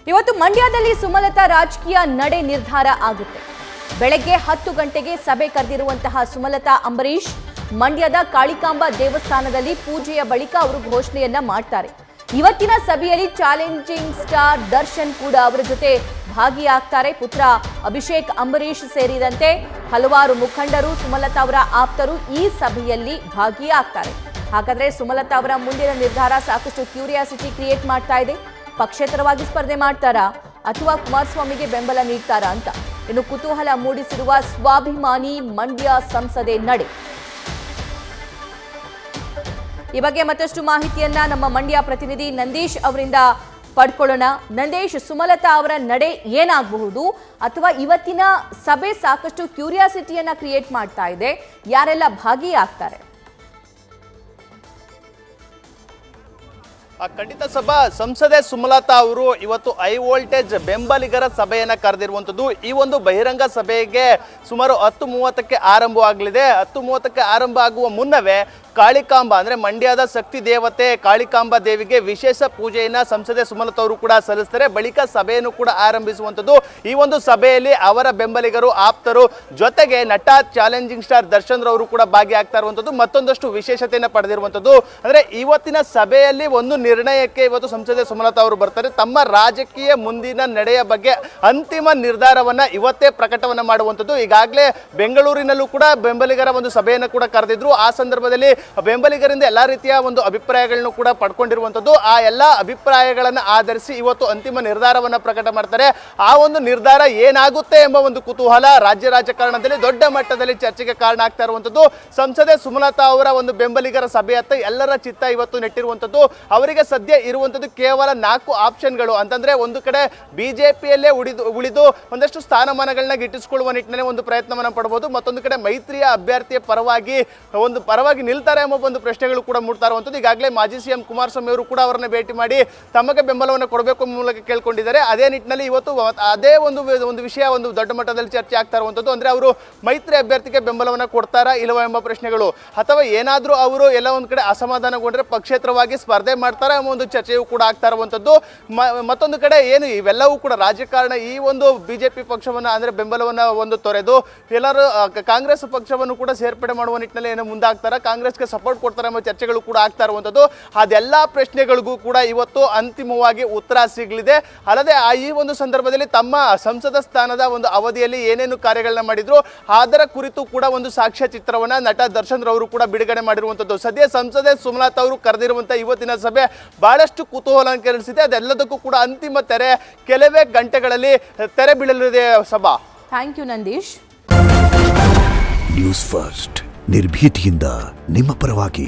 ಇವತ್ತು ಮಂಡ್ಯದಲ್ಲಿ ಸುಮಲತಾ ರಾಜಕೀಯ ನಡೆ ನಿರ್ಧಾರ ಆಗುತ್ತೆ. ಬೆಳಗ್ಗೆ 10 ಗಂಟೆಗೆ ಸಭೆ ಕರೆದಿರುವಂತಹ ಸುಮಲತಾ ಅಂಬರೀಶ್ ಮಂಡ್ಯದ ಕಾಳಿಕಾಂಬಾ ದೇವಸ್ಥಾನದಲ್ಲಿ ಪೂಜೆಯ ಬಳಿಕ ಅವರು ಘೋಷಣೆಯನ್ನ ಮಾಡ್ತಾರೆ. ಇವತ್ತಿನ ಸಭೆಯಲ್ಲಿ ಚಾಲೆಂಜಿಂಗ್ ಸ್ಟಾರ್ ದರ್ಶನ್ ಕೂಡ ಅವರ ಜೊತೆ ಭಾಗಿಯಾಗ್ತಾರೆ. ಪುತ್ರ ಅಭಿಷೇಕ್ ಅಂಬರೀಶ್ ಸೇರಿದಂತೆ ಹಲವಾರು ಮುಖಂಡರು, ಸುಮಲತಾ ಅವರ ಆಪ್ತರು ಈ ಸಭೆಯಲ್ಲಿ ಭಾಗಿಯಾಗ್ತಾರೆ. ಹಾಗಾದ್ರೆ ಸುಮಲತಾ ಅವರ ಮುಂದಿನ ನಿರ್ಧಾರ ಸಾಕಷ್ಟು ಕ್ಯೂರಿಯಾಸಿಟಿ ಕ್ರಿಯೇಟ್ ಮಾಡ್ತಾ ಇದೆ. ಪಕ್ಷೇತರವಾಗಿ ಸ್ಪರ್ಧೆ ಮಾಡ್ತಾರಾ ಅಥವಾ ಕುಮಾರಸ್ವಾಮಿಗೆ ಬೆಂಬಲ ನೀಡ್ತಾರಾ ಅಂತ ಇನ್ನು ಕುತೂಹಲ ಮೂಡಿಸಿರುವ ಸ್ವಾಭಿಮಾನಿ ಮಂಡ್ಯ ಸಂಸದೆ ನಡೆ. ಈ ಬಗ್ಗೆ ಮತ್ತಷ್ಟು ಮಾಹಿತಿಯನ್ನ ನಮ್ಮ ಮಂಡ್ಯ ಪ್ರತಿನಿಧಿ ನಂದೀಶ್ ಅವರಿಂದ ಪಡ್ಕೊಳ್ಳೋಣ. ನಂದೀಶ್, ಸುಮಲತಾ ಅವರ ನಡೆ ಏನಾಗಬಹುದು ಅಥವಾ ಇವತ್ತಿನ ಸಭೆ ಸಾಕಷ್ಟು ಕ್ಯೂರಿಯಾಸಿಟಿಯನ್ನ ಕ್ರಿಯೇಟ್ ಮಾಡ್ತಾ ಇದೆ, ಯಾರೆಲ್ಲ ಭಾಗಿಯಾಗ್ತಾರೆ? ಖಂಡಿತ ಸಭಾ ಸಂಸದೆ ಸುಮಲತಾ ಅವರು ಇವತ್ತು ಹೈ ವೋಲ್ಟೇಜ್ ಬೆಂಬಲಿಗರ ಸಭೆಯನ್ನು ಕರೆದಿರುವಂಥದ್ದು. ಈ ಒಂದು ಬಹಿರಂಗ ಸಭೆಗೆ ಸುಮಾರು 10:30ಕ್ಕೆ ಆರಂಭವಾಗಲಿದೆ. 10:30ಕ್ಕೆ ಆರಂಭ ಆಗುವ ಮುನ್ನವೇ ಕಾಳಿಕಾಂಬಾ ಅಂದರೆ ಮಂಡ್ಯದ ಶಕ್ತಿ ದೇವತೆ ಕಾಳಿಕಾಂಬಾ ದೇವಿಗೆ ವಿಶೇಷ ಪೂಜೆಯನ್ನು ಸಂಸದೆ ಸುಮಲತಾ ಅವರು ಕೂಡ ಸಲ್ಲಿಸ್ತಾರೆ. ಬಳಿಕ ಸಭೆಯನ್ನು ಕೂಡ ಆರಂಭಿಸುವಂಥದ್ದು. ಈ ಒಂದು ಸಭೆಯಲ್ಲಿ ಅವರ ಬೆಂಬಲಿಗರು, ಆಪ್ತರು ಜೊತೆಗೆ ನಟ ಚಾಲೆಂಜಿಂಗ್ ಸ್ಟಾರ್ ದರ್ಶನ್ ರವರು ಕೂಡ ಭಾಗಿಯಾಗ್ತಾ ಇರುವಂಥದ್ದು ಮತ್ತೊಂದಷ್ಟು ವಿಶೇಷತೆಯನ್ನು ಪಡೆದಿರುವಂಥದ್ದು. ಅಂದರೆ ಇವತ್ತಿನ ಸಭೆಯಲ್ಲಿ ಒಂದು ನಿರ್ಣಯಕ್ಕೆ ಇವತ್ತು ಸಂಸದೆ ಸುಮಲತಾ ಅವರು ಬರ್ತಾರೆ. ತಮ್ಮ ರಾಜಕೀಯ ಮುಂದಿನ ನಡೆಯ ಬಗ್ಗೆ ಅಂತಿಮ ನಿರ್ಧಾರವನ್ನ ಇವತ್ತೇ ಪ್ರಕಟವನ್ನ ಮಾಡುವಂಥದ್ದು. ಈಗಾಗಲೇ ಬೆಂಗಳೂರಿನಲ್ಲೂ ಕೂಡ ಬೆಂಬಲಿಗರ ಒಂದು ಸಭೆಯನ್ನು ಕೂಡ ಕರೆದಿದ್ರು. ಆ ಸಂದರ್ಭದಲ್ಲಿ ಬೆಂಬಲಿಗರಿಂದ ಎಲ್ಲಾ ರೀತಿಯ ಒಂದು ಅಭಿಪ್ರಾಯಗಳನ್ನು ಕೂಡ ಪಡ್ಕೊಂಡಿರುವಂಥದ್ದು. ಆ ಎಲ್ಲ ಅಭಿಪ್ರಾಯಗಳನ್ನು ಆಧರಿಸಿ ಇವತ್ತು ಅಂತಿಮ ನಿರ್ಧಾರವನ್ನ ಪ್ರಕಟ ಮಾಡ್ತಾರೆ. ಆ ಒಂದು ನಿರ್ಧಾರ ಏನಾಗುತ್ತೆ ಎಂಬ ಒಂದು ಕುತೂಹಲ ರಾಜ್ಯ ರಾಜಕಾರಣದಲ್ಲಿ ದೊಡ್ಡ ಮಟ್ಟದಲ್ಲಿ ಚರ್ಚೆಗೆ ಕಾರಣ ಆಗ್ತಾ ಇರುವಂಥದ್ದು. ಸಂಸದೆ ಸುಮಲತಾ ಅವರ ಒಂದು ಬೆಂಬಲಿಗರ ಸಭೆಯತ್ತ ಎಲ್ಲರ ಚಿತ್ತ ಇವತ್ತು ನೆಟ್ಟಿರುವಂಥದ್ದು. ಅವರಿಗೆ ಸದ್ಯ ಇರುವಂಥದ್ದು ಕೇವಲ 4 ಆಪ್ಷನ್ಗಳು. ಅಂತಂದ್ರೆ ಒಂದು ಕಡೆ ಬಿಜೆಪಿಯಲ್ಲೇ ಉಳಿದು ಒಂದಷ್ಟು ಸ್ಥಾನಮಾನಗಳನ್ನ ಗಿಟ್ಟಿಸಿಕೊಳ್ಳುವ ನಿಟ್ಟಿನಲ್ಲಿ ಒಂದು ಪ್ರಯತ್ನವನ್ನು ಪಡಬಹುದು. ಮತ್ತೊಂದು ಕಡೆ ಮೈತ್ರಿಯ ಅಭ್ಯರ್ಥಿಯ ಪರವಾಗಿ ನಿಲ್ತಾರೆ ಎಂಬ ಒಂದು ಪ್ರಶ್ನೆಗಳು ಕೂಡ ಮೂಡ್ತಾ ಇರುವಂಥದ್ದು. ಈಗಾಗಲೇ ಮಾಜಿ ಸಿಎಂ ಕುಮಾರಸ್ವಾಮಿ ಅವರು ಕೂಡ ಅವರನ್ನ ಭೇಟಿ ಮಾಡಿ ತಮಗೆ ಬೆಂಬಲವನ್ನು ಕೊಡಬೇಕು ಮೂಲಕ ಕೇಳ್ಕೊಂಡಿದ್ದಾರೆ. ಅದೇ ನಿಟ್ಟಿನಲ್ಲಿ ಇವತ್ತು ಅದೇ ಒಂದು ವಿಷಯ ಒಂದು ದೊಡ್ಡ ಮಟ್ಟದಲ್ಲಿ ಚರ್ಚೆ ಆಗ್ತಾ ಇರುವಂಥದ್ದು. ಅಂದ್ರೆ ಅವರು ಮೈತ್ರಿ ಅಭ್ಯರ್ಥಿಗೆ ಬೆಂಬಲವನ್ನು ಕೊಡ್ತಾರಾ ಇಲ್ಲವಾ ಎಂಬ ಪ್ರಶ್ನೆಗಳು, ಅಥವಾ ಏನಾದರೂ ಅವರು ಎಲ್ಲ ಒಂದು ಕಡೆ ಅಸಮಾಧಾನಗೊಂಡ್ರೆ ಪಕ್ಷೇತರವಾಗಿ ಸ್ಪರ್ಧೆ ಮಾಡ್ತಾರಾ ಎಂಬ ಒಂದು ಚರ್ಚೆಯೂ ಕೂಡ ಆಗ್ತಾ ಇರುವಂಥದ್ದು. ಮತ್ತೊಂದು ಕಡೆ ಏನು ಇವೆಲ್ಲವೂ ಕೂಡ ರಾಜಕಾರಣ ಈ ಒಂದು ಬಿಜೆಪಿ ಪಕ್ಷವನ್ನು ಅಂದ್ರೆ ಬೆಂಬಲವನ್ನು ಒಂದು ತೊರೆದು ಎಲ್ಲರೂ ಕಾಂಗ್ರೆಸ್ ಪಕ್ಷವನ್ನು ಕೂಡ ಸೇರ್ಪಡೆ ಮಾಡುವ ನಿಟ್ಟಿನಲ್ಲಿ ಏನು ಮುಂದಾಗ್ತಾರ, ಕಾಂಗ್ರೆಸ್ಗೆ ಸಪೋರ್ಟ್ ಕೊಡ್ತಾರೆ ಎಂಬ ಚರ್ಚೆಗಳು ಕೂಡ ಆಗ್ತಾ ಇರುವಂಥದ್ದು. ಅದೆಲ್ಲ ಪ್ರಶ್ನೆಗಳಿಗೂ ಕೂಡ ಇವತ್ತು ಅಂತಿಮವಾಗಿ ಉತ್ತರ ಸಿಗಲಿದೆ. ಅಲ್ಲದೆ ಈ ಒಂದು ಸಂದರ್ಭದಲ್ಲಿ ತಮ್ಮ ಸಂಸದ ಸ್ಥಾನದ ಒಂದು ಅವಧಿಯಲ್ಲಿ ಏನೇನು ಕಾರ್ಯಗಳನ್ನ ಮಾಡಿದ್ರು ಅದರ ಕುರಿತು ಕೂಡ ಒಂದು ಸಾಕ್ಷ್ಯ ಚಿತ್ರವನ್ನ ನಟ ದರ್ಶನ್ ರವರು ಕೂಡ ಬಿಡುಗಡೆ ಮಾಡಿರುವಂಥದ್ದು. ಸದ್ಯ ಸಂಸದೆ ಸುಮಲತಾ ಅವರು ಕರೆದಿರುವಂತಹ ಇವತ್ತಿನ ಸಭೆ ಬಹಳಷ್ಟು ಕುತೂಹಲ ಕೆರಳಿಸಿದೆ. ಅದೆಲ್ಲದಕ್ಕೂ ಕೂಡ ಅಂತಿಮ ತೆರೆ ಕೆಲವೇ ಗಂಟೆಗಳಲ್ಲಿ ತೆರೆ ಬೀಳಲಿದೆ. ಸಭಾ, thank you Nandish. News first ನಿರ್ಭೀತಿಯಿಂದ ನಿಮ್ಮ ಪರವಾಗಿ.